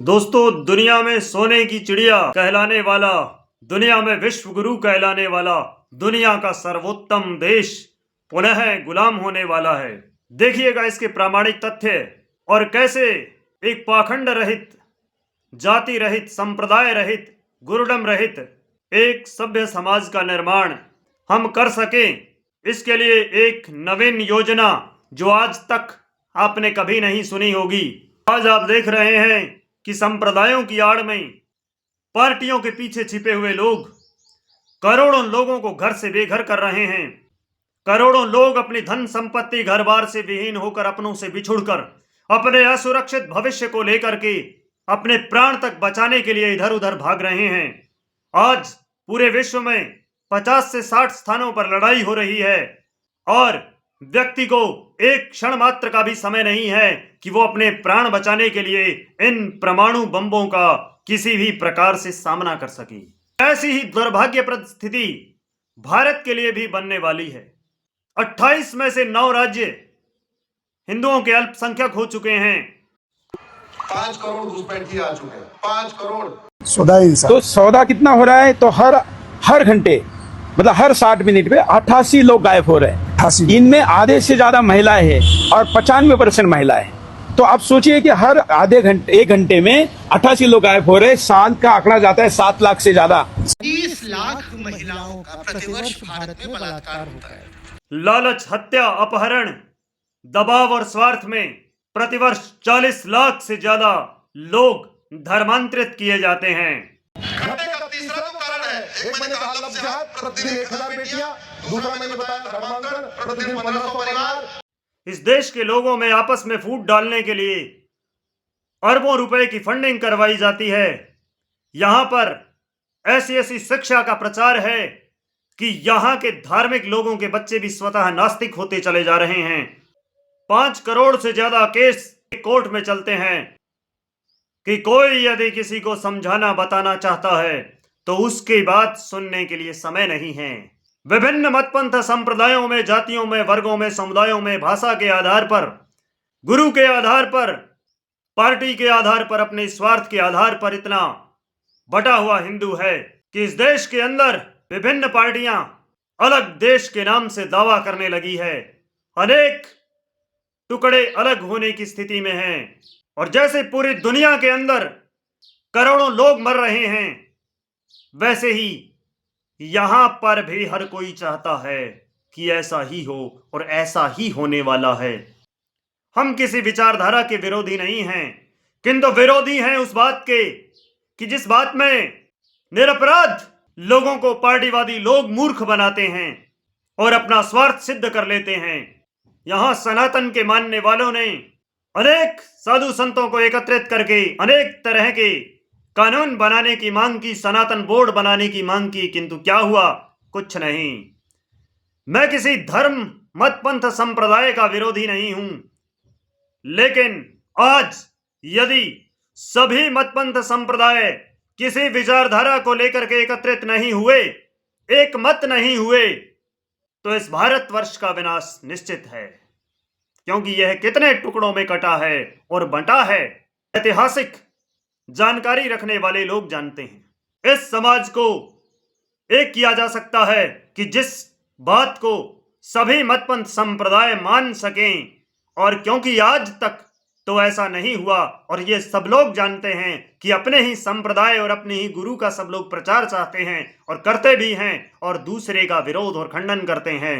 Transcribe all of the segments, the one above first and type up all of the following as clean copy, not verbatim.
दोस्तों, दुनिया में सोने की चिड़िया कहलाने वाला, दुनिया में विश्व गुरु कहलाने वाला, दुनिया का सर्वोत्तम देश पुनः गुलाम होने वाला है। देखिएगा इसके प्रामाणिक तथ्य और कैसे एक पाखंड रहित, जाति रहित, संप्रदाय रहित, गुरुडम रहित एक सभ्य समाज का निर्माण हम कर सकें। इसके लिए एक नवीन योजना जो आज तक आपने कभी नहीं सुनी होगी। आज आप देख रहे हैं कि संप्रदायों की आड़ में पार्टियों के पीछे छिपे हुए लोग करोड़ों लोगों को घर से बेघर कर रहे हैं। करोड़ों लोग अपनी धन संपत्ति, घर बार से विहीन होकर, अपनों से बिछुड़कर, अपने असुरक्षित भविष्य को लेकर के अपने प्राण तक बचाने के लिए इधर उधर भाग रहे हैं। आज पूरे विश्व में 50 से 60 स्थानों पर लड़ाई हो रही है और व्यक्ति को एक क्षण मात्र का भी समय नहीं है कि वो अपने प्राण बचाने के लिए इन परमाणु बम्बों का किसी भी प्रकार से सामना कर सके। ऐसी ही दुर्भाग्यप्रद स्थिति भारत के लिए भी बनने वाली है। 28 में से 9 राज्य हिंदुओं के अल्पसंख्यक हो चुके हैं। 5 करोड़ घुसपैठी आ चुके हैं। 5 करोड़ सौदा ही हिसाब। तो सौदा कितना हो रहा है? तो हर घंटे मतलब हर 60 मिनट पे 88 लोग गायब हो रहे हैं। 88। इनमें आधे से ज्यादा महिलाएं हैं और 95% महिलाएं हैं। तो आप सोचिए कि हर आधे घंटे, 1 घंटे में 88 लोग गायब हो रहे हैं। साल का आंकड़ा जाता है 7 लाख से ज्यादा। 30 लाख महिलाओं का प्रतिवर्ष भारत में बलात्कार होता है। लालच, हत्या, अपहरण, दबाव और स्वार्थ में प्रतिवर्ष 40 लाख से ज्यादा लोग धर्मांतरित किए जाते हैं। घटने का तीसरा कारण है। एक मैंने कहा लव जिहाद, प्रतिदिन 1000 बेटियां। दूसरा मैंने बताया धर्मांतरण, प्रतिदिन 1500 परिवार। इस देश के लोगों में आपस में फूट डालने के लिए अरबों रुपए की फंडिंग करवाई जाती है। यहां पर ऐसी ऐसी शिक्षा का प्रचार है कि यहां के धार्मिक लोगों के बच्चे भी स्वतः नास्तिक होते चले जा रहे हैं। 5 करोड़ से ज्यादा केस कोर्ट में चलते हैं कि कोई यदि किसी को समझाना बताना चाहता है तो उसकी बात सुनने के लिए समय नहीं है। विभिन्न मतपंथ संप्रदायों में, जातियों में, वर्गों में, समुदायों में, भाषा के आधार पर, गुरु के आधार पर, पार्टी के आधार पर, अपने स्वार्थ के आधार पर इतना बटा हुआ हिंदू है कि इस देश के अंदर विभिन्न पार्टियां अलग देश के नाम से दावा करने लगी है। अनेक टुकड़े अलग होने की स्थिति में हैं और जैसे पूरी दुनिया के अंदर करोड़ों लोग मर रहे हैं, वैसे ही यहां पर भी हर कोई चाहता है कि ऐसा ही हो और ऐसा ही होने वाला है। हम किसी विचारधारा के विरोधी नहीं हैं, किंतु विरोधी हैं उस बात के कि जिस बात में निरपराध लोगों को पार्टीवादी लोग मूर्ख बनाते हैं और अपना स्वार्थ सिद्ध कर लेते हैं। यहां सनातन के मानने वालों ने अनेक साधु संतों को एकत्रित करके अनेक तरह के कानून बनाने की मांग की, सनातन बोर्ड बनाने की मांग की, किंतु क्या हुआ? कुछ नहीं। मैं किसी धर्म, मत, पंथ, संप्रदाय का विरोधी नहीं हूं, लेकिन आज यदि सभी मत, पंथ, संप्रदाय किसी विचारधारा को लेकर के एकत्रित नहीं हुए, एक मत नहीं हुए, तो इस भारतवर्ष का विनाश निश्चित है। क्योंकि यह कितने टुकड़ों में कटा है और बंटा है, ऐतिहासिक जानकारी रखने वाले लोग जानते हैं। इस समाज को एक किया जा सकता है कि जिस बात को सभी मतपंथ संप्रदाय मान सकें, और क्योंकि आज तक तो ऐसा नहीं हुआ और ये सब लोग जानते हैं कि अपने ही संप्रदाय और अपने ही गुरु का सब लोग प्रचार चाहते हैं और करते भी हैं और दूसरे का विरोध और खंडन करते हैं।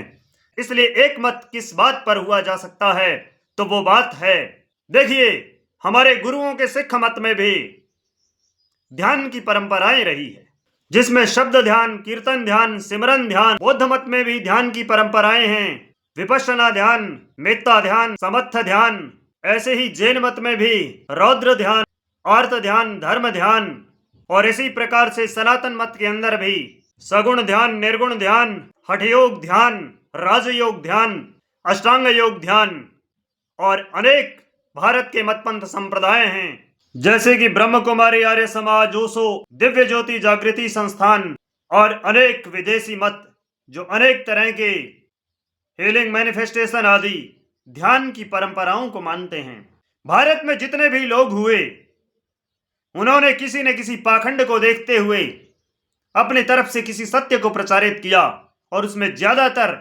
इसलिए एक मत किस बात पर हुआ जा सकता है, तो वो बात है, देखिए, हमारे गुरुओं के सिख मत में भी ध्यान की परंपराएं रही है, जिसमें शब्द ध्यान, कीर्तन ध्यान, सिमरन ध्यान। बौद्ध मत में भी ध्यान की परंपराएं हैं, विपश्यना ध्यान, मेत्ता ध्यान, समत्थ ध्यान। ऐसे ही जैन मत में भी रौद्र ध्यान, आर्त ध्यान, धर्म ध्यान, और इसी प्रकार से सनातन मत के अंदर भी सगुण ध्यान, निर्गुण ध्यान, हठयोग ध्यान, राजयोग ध्यान, अष्टांग योग ध्यान, और अनेक भारत के मतपंथ संप्रदाय हैं, जैसे कि ब्रह्म कुमारी, आर्य समाज, ओशो, दिव्य ज्योति जागृति संस्थान और अनेक विदेशी मत जो अनेक तरह के हीलिंग मैनिफेस्टेशन आदि ध्यान की परंपराओं को मानते हैं। भारत में जितने भी लोग हुए, उन्होंने किसी न किसी पाखंड को देखते हुए अपनी तरफ से किसी सत्य को प्रचारित किया, और उसमें ज्यादातर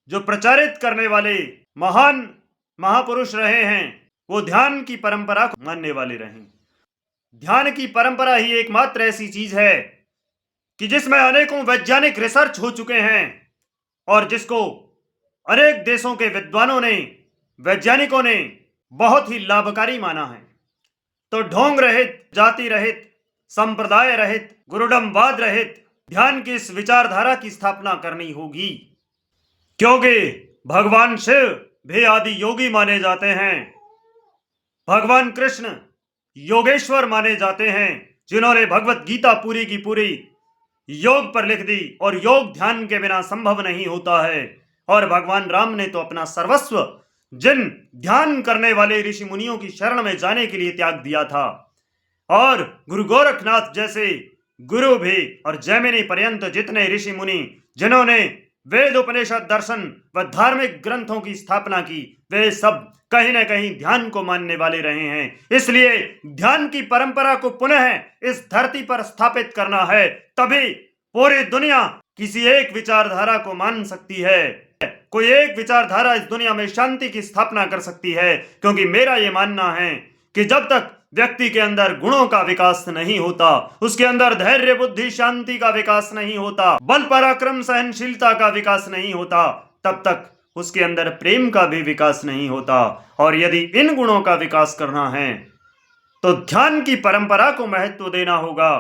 जो प्रचारित करने वाले महान महापुरुष रहे हैं वो ध्यान की परंपरा को मानने वाले रहे। ध्यान की परंपरा ही एकमात्र ऐसी चीज है कि जिसमें अनेकों वैज्ञानिक रिसर्च हो चुके हैं और जिसको अनेक देशों के विद्वानों ने, वैज्ञानिकों ने बहुत ही लाभकारी माना है। तो ढोंग रहित, जाति रहित, संप्रदाय रहित, गुरुडमवाद रहित ध्यान की इस विचारधारा की स्थापना करनी होगी, क्योंकि भगवान शिव भी आदि योगी माने जाते हैं। भगवान कृष्ण योगेश्वर माने जाते हैं, जिन्होंने भगवत गीता पूरी की पूरी योग पर लिख दी, और योग ध्यान के बिना संभव नहीं होता है। और भगवान राम ने तो अपना सर्वस्व जिन ध्यान करने वाले ऋषि मुनियों की शरण में जाने के लिए त्याग दिया था, और गुरु गोरखनाथ जैसे गुरु भी और जैमिनी पर्यंत जितने ऋषि मुनि जिन्होंने वेद, उपनिषद, दर्शन व धार्मिक ग्रंथों की स्थापना की, वे सब कहीं न कहीं ध्यान को मानने वाले रहे हैं। इसलिए ध्यान की परंपरा को पुनः इस धरती पर स्थापित करना है, तभी पूरी दुनिया किसी एक विचारधारा को मान सकती है। कोई एक विचारधारा इस दुनिया में शांति की स्थापना कर सकती है, क्योंकि मेरा यह मानना है कि जब तक व्यक्ति के अंदर गुणों का विकास नहीं होता, उसके अंदर धैर्य, बुद्धि, शांति का विकास नहीं होता, बल, पराक्रम, सहनशीलता का विकास नहीं होता, तब तक उसके अंदर प्रेम का भी विकास नहीं होता। और यदि इन गुणों का विकास करना है तो ध्यान की परंपरा को महत्व देना होगा।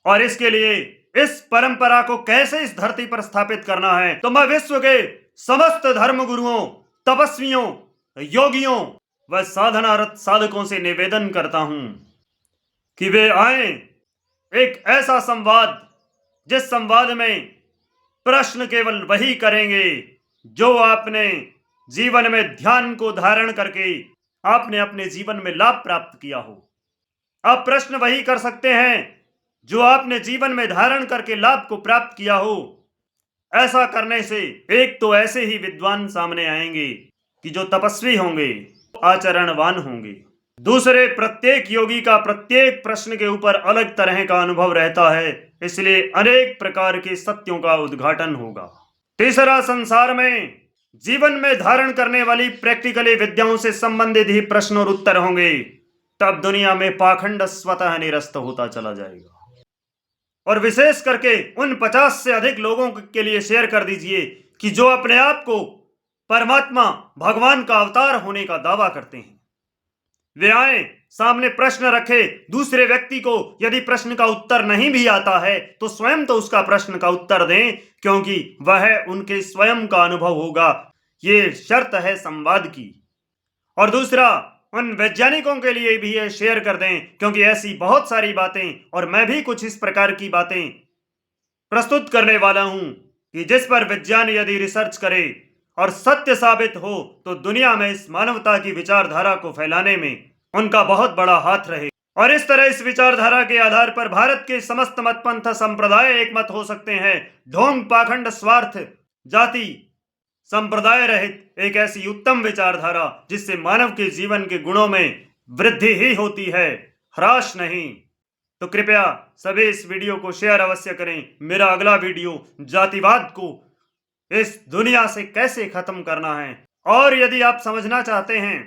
और इसके लिए इस परंपरा को कैसे इस धरती पर स्थापित करना है, तो मैं विश्व के समस्त धर्म गुरुओं, तपस्वियों, योगियों व साधनारत साधकों से निवेदन करता हूं कि वे आए एक ऐसा संवाद, जिस संवाद में प्रश्न केवल वही करेंगे जो आपने जीवन में ध्यान को धारण करके आपने अपने जीवन में लाभ प्राप्त किया हो। आप प्रश्न वही कर सकते हैं जो आपने जीवन में धारण करके लाभ को प्राप्त किया हो। ऐसा करने से एक तो ऐसे ही विद्वान सामने आएंगे कि जो तपस्वी होंगे, आचरणवान होंगे। दूसरे, प्रत्येक योगी का प्रत्येक प्रश्न के ऊपर अलग तरह का अनुभव रहता है, इसलिए अनेक प्रकार के सत्यों का उद्घाटन होगा। तीसरा, संसार में जीवन में धारण करने वाली प्रैक्टिकली विद्याओं से संबंधित ही प्रश्न और उत्तर होंगे। तब दुनिया में पाखंड स्वतः निरस्त होता चला जाएगा। और विशेष करके उन 50 से अधिक लोगों के लिए शेयर कर दीजिए कि जो अपने आप को परमात्मा, भगवान का अवतार होने का दावा करते हैं। वे आए, सामने प्रश्न रखे, दूसरे व्यक्ति को यदि प्रश्न का उत्तर नहीं भी आता है तो स्वयं तो उसका प्रश्न का उत्तर दें, क्योंकि वह उनके स्वयं का अनुभव होगा। ये शर्त है संवाद की। और दूसरा, उन वैज्ञानिकों के लिए भी ये शेयर कर दें, क्योंकि ऐसी बहुत सारी बातें, और मैं भी कुछ इस प्रकार की बातें प्रस्तुत करने वाला हूं कि जिस पर विज्ञान यदि रिसर्च करे और सत्य साबित हो तो दुनिया में इस मानवता की विचारधारा को फैलाने में उनका बहुत बड़ा हाथ रहे। और इस तरह इस विचारधारा के आधार पर भारत के समस्त मत, पंथ, संप्रदाय एक मत हो सकते हैं। ढोंग, पाखंड, स्वार्थ, जाति, संप्रदाय रहित एक ऐसी उत्तम विचारधारा जिससे मानव के जीवन के गुणों में वृद्धि ही होती है, ह्रास नहीं। तो कृपया सभी इस वीडियो को शेयर अवश्य करें। मेरा अगला वीडियो जातिवाद को इस दुनिया से कैसे खत्म करना है, और यदि आप समझना चाहते हैं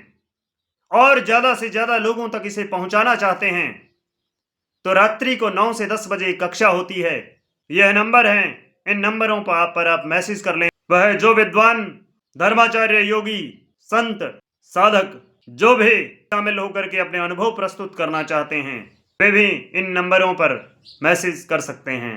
और ज्यादा से ज्यादा लोगों तक इसे पहुंचाना चाहते हैं तो रात्रि को 9 से 10 बजे कक्षा होती है। यह नंबर है, इन नंबरों पर आप मैसेज कर लें। वह जो विद्वान, धर्माचार्य, योगी, संत, साधक जो भी शामिल होकर के अपने अनुभव प्रस्तुत करना चाहते हैं वे भी इन नंबरों पर मैसेज कर सकते हैं।